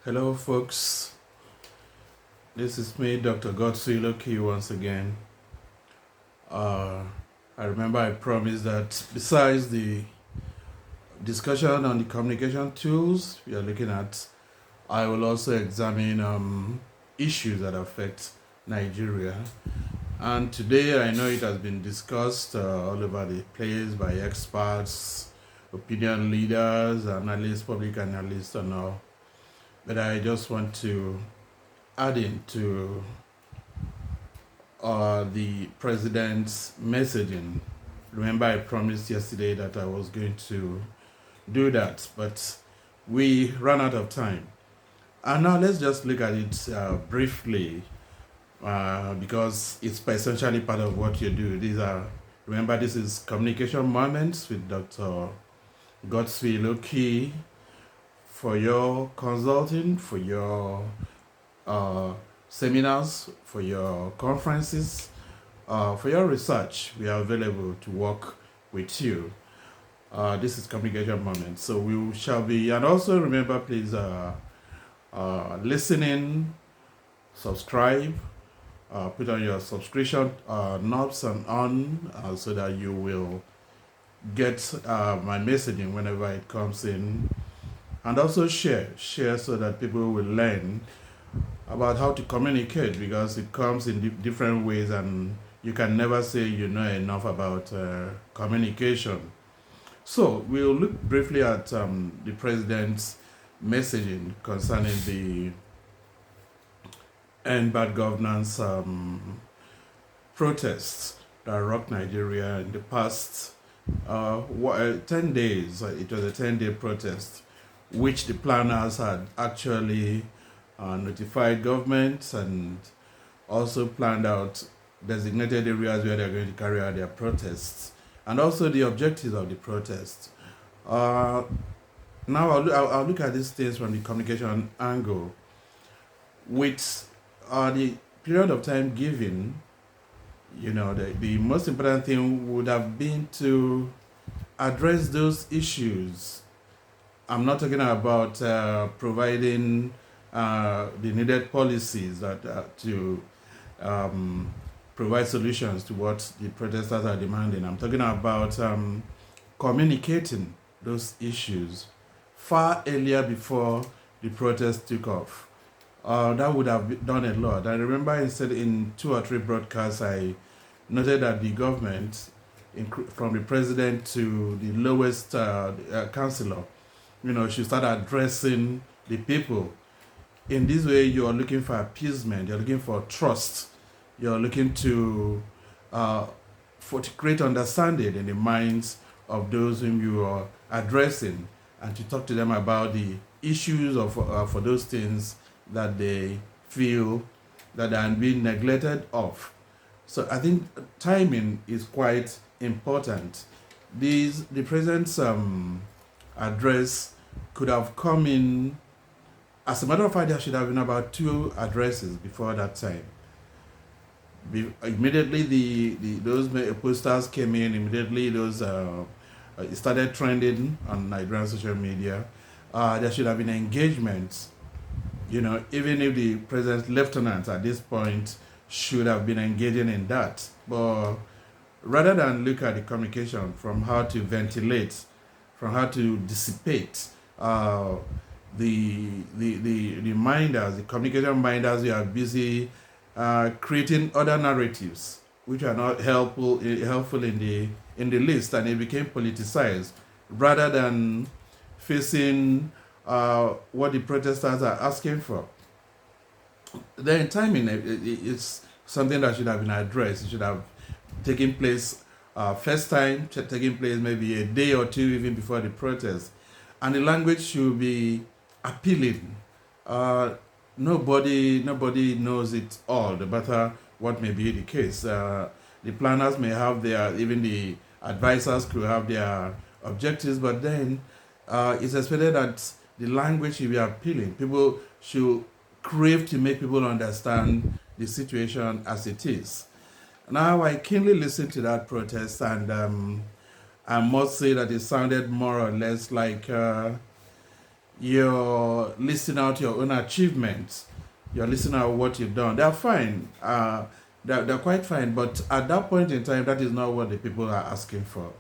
Hello, folks. This is me, Dr. Loki, once again. Uh, I remember I promised that besides the discussion on the communication tools we are looking at, I will also examine issues that affect Nigeria. And today, I know it has been discussed all over the place by experts, opinion leaders, analysts, public analysts, and all. But I just want to add into the president's messaging. Remember, I promised yesterday that I was going to do that, but we ran out of time. And now let's just look at it briefly because it's essentially part of what you do. Remember, this is Communication Moments with Dr. Loki for your consulting, for your seminars, for your conferences, for your research. We are available to work with you. This is Communication Moment. So we shall be, and also remember, please listening, subscribe, put on your subscription knobs and on so that you will get my messaging whenever it comes in. And also share so that people will learn about how to communicate, because it comes in different ways and you can never say you know enough about communication. So we'll look briefly at the president's messaging concerning the end bad governance protests that rocked Nigeria in the past 10 days. It was a 10-day protest which the planners had actually notified governments and also planned out designated areas where they're going to carry out their protests, and also the objectives of the protests. Now I'll look at these things from the communication angle. With the period of time given, the most important thing would have been to address those issues. I'm not talking about providing the needed policies to provide solutions to what the protesters are demanding. I'm talking about communicating those issues far earlier before the protest took off. That would have done a lot. I remember instead in 2 or 3 broadcasts, I noted that the government, from the president to the lowest councillor, should start addressing the people. In this way, you are looking for appeasement, you're looking for trust, you're looking to create understanding in the minds of those whom you are addressing, and to talk to them about the issues for those things that they feel that are being neglected of. So I think timing is quite important. The president's address could have come in. As a matter of fact, there should have been about 2 addresses before that time. Immediately, those posters came in. Immediately, those it started trending on Nigerian social media. There should have been engagements. Even if the president's lieutenants at this point should have been engaging in that, but rather than look at the communication from how to ventilate, from how to dissipate the minders, the communication minders, we are busy creating other narratives which are not helpful in the list, and it became politicized rather than facing what the protesters are asking for. Then timing, it's something that should have been addressed. It should have taken place first time, taking place maybe a day or 2 even before the protest. And the language should be appealing. Nobody knows it all, no matter what may be the case. The planners may have even the advisors could have their objectives, but then it's expected that the language should be appealing. People should crave to make people understand the situation as it is. Now, I keenly listened to that protest, and I must say that it sounded more or less like you're listing out your own achievements, you're listing out what you've done. They're fine. They're quite fine. But at that point in time, that is not what the people are asking for.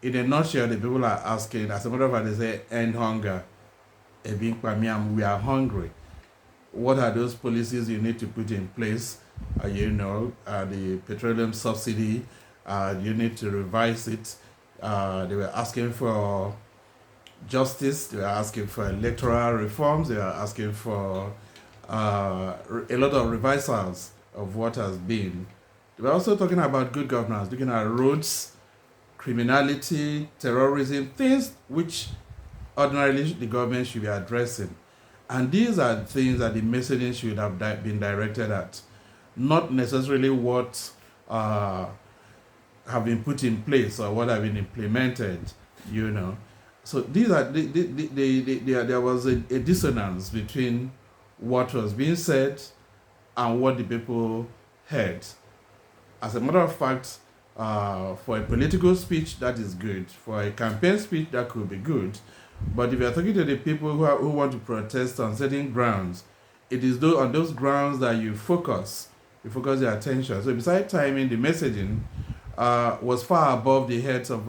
In a nutshell, the people are asking, as a matter of fact, they say, end hunger. We are hungry. What are those policies you need to put in place? The petroleum subsidy, you need to revise it. They were asking for justice, they were asking for electoral reforms, they were asking for a lot of revisals of what has been. They were also talking about good governance, looking at roads, criminality, terrorism, things which ordinarily the government should be addressing. And these are things that the messaging should have been directed at, not necessarily what have been put in place or what have been implemented, So these are there was a dissonance between what was being said and what the people heard. As a matter of fact, for a political speech, that is good. For a campaign speech, that could be good. But if you're talking to the people who want to protest on certain grounds, it is on those grounds that you focus your attention. So besides timing, the messaging was far above the heads of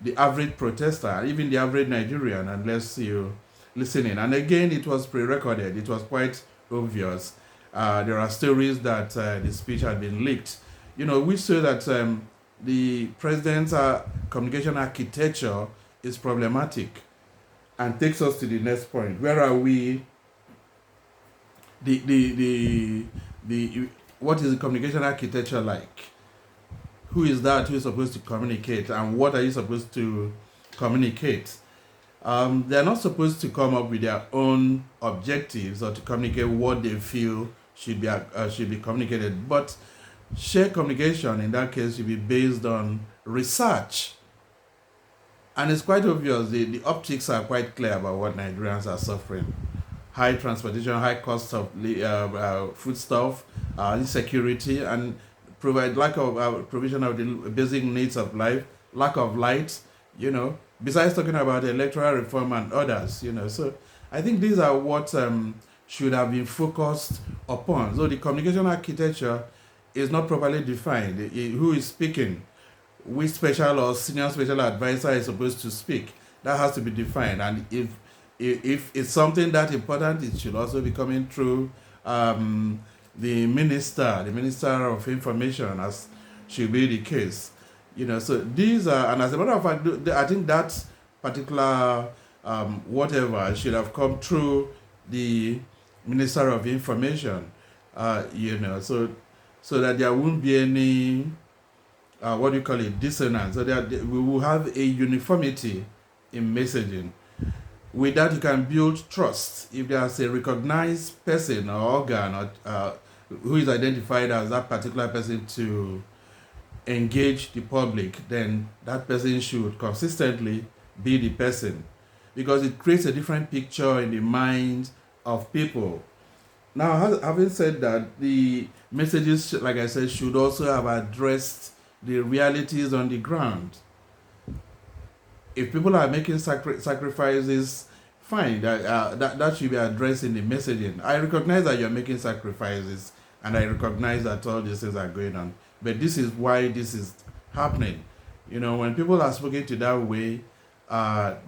the average protester, even the average Nigerian, unless you listen in. And again, it was pre-recorded. It was quite obvious. There are stories that the speech had been leaked, which show that the president's communication architecture is problematic, and takes us to the next point. Where are we? What is the communication architecture like? Who is that who is supposed to communicate, and what are you supposed to communicate? They're not supposed to come up with their own objectives or to communicate what they feel should be communicated, but shared communication in that case should be based on research. And it's quite obvious, the optics are quite clear about what Nigerians are suffering. High transportation, high cost of foodstuff, insecurity, and lack of provision of the basic needs of life, lack of light, besides talking about electoral reform and others, So I think these are what should have been focused upon. So the communication architecture is not properly defined. Who is speaking? Which special or senior special advisor is supposed to speak? That has to be defined. And if it's something that important, it should also be coming through the minister of information, as should be the case. So these are, and as a matter of fact, I think that particular whatever should have come through the minister of information, so that there won't be any dissonance, so that we will have a uniformity in messaging. With that, you can build trust. If there's a recognized person or organ who is identified as that particular person to engage the public, then that person should consistently be the person, because it creates a different picture in the minds of people. Now, having said that, the messages, like I said, should also have addressed the realities on the ground. If people are making sacrifices, fine, that should be addressed in the messaging. I recognize that you're making sacrifices, and I recognize that all these things are going on, but this is why this is happening. When people are spoken to that way,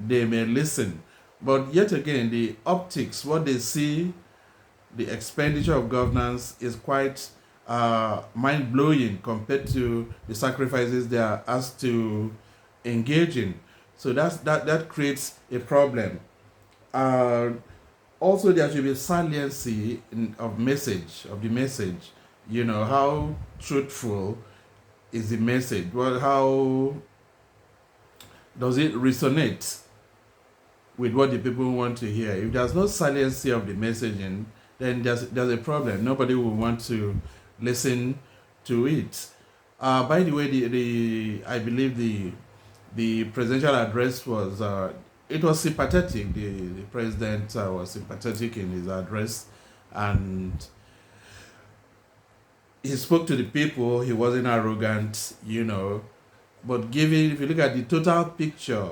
they may listen. But yet again, the optics, what they see, the expenditure of governance is quite mind-blowing compared to the sacrifices they are asked to engage in. So that creates a problem. Also, there should be saliency of the message. How truthful is the message? Well, how does it resonate with what the people want to hear? If there's no saliency of the messaging, then there's a problem. Nobody will want to listen to it. By the way, I believe the presidential address was it was sympathetic. The president was sympathetic in his address, and he spoke to the people. He wasn't arrogant, But if you look at the total picture,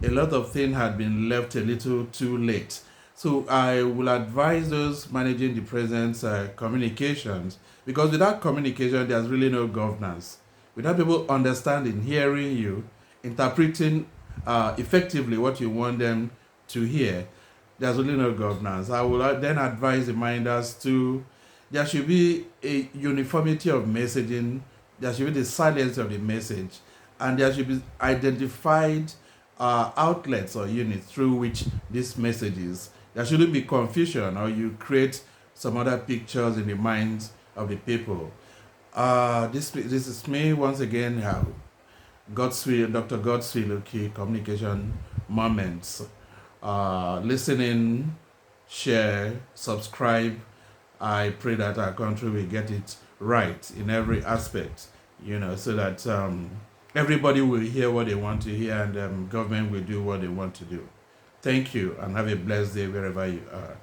a lot of things had been left a little too late. So I will advise those managing the president's communications, because without communication, there's really no governance. Without people understanding, hearing you, interpreting effectively what you want them to hear, there's really no governance. I will then advise the minders to, there should be a uniformity of messaging, there should be the silence of the message, and there should be identified outlets or units through which this message is. There shouldn't be confusion, or you create some other pictures in the minds of the people. This is me once again, Godswill, Dr. Godswill, okay, Communication Moments. Listening, share, subscribe. I pray that our country will get it right in every aspect, so that everybody will hear what they want to hear, and government will do what they want to do. Thank you, and have a blessed day wherever you are.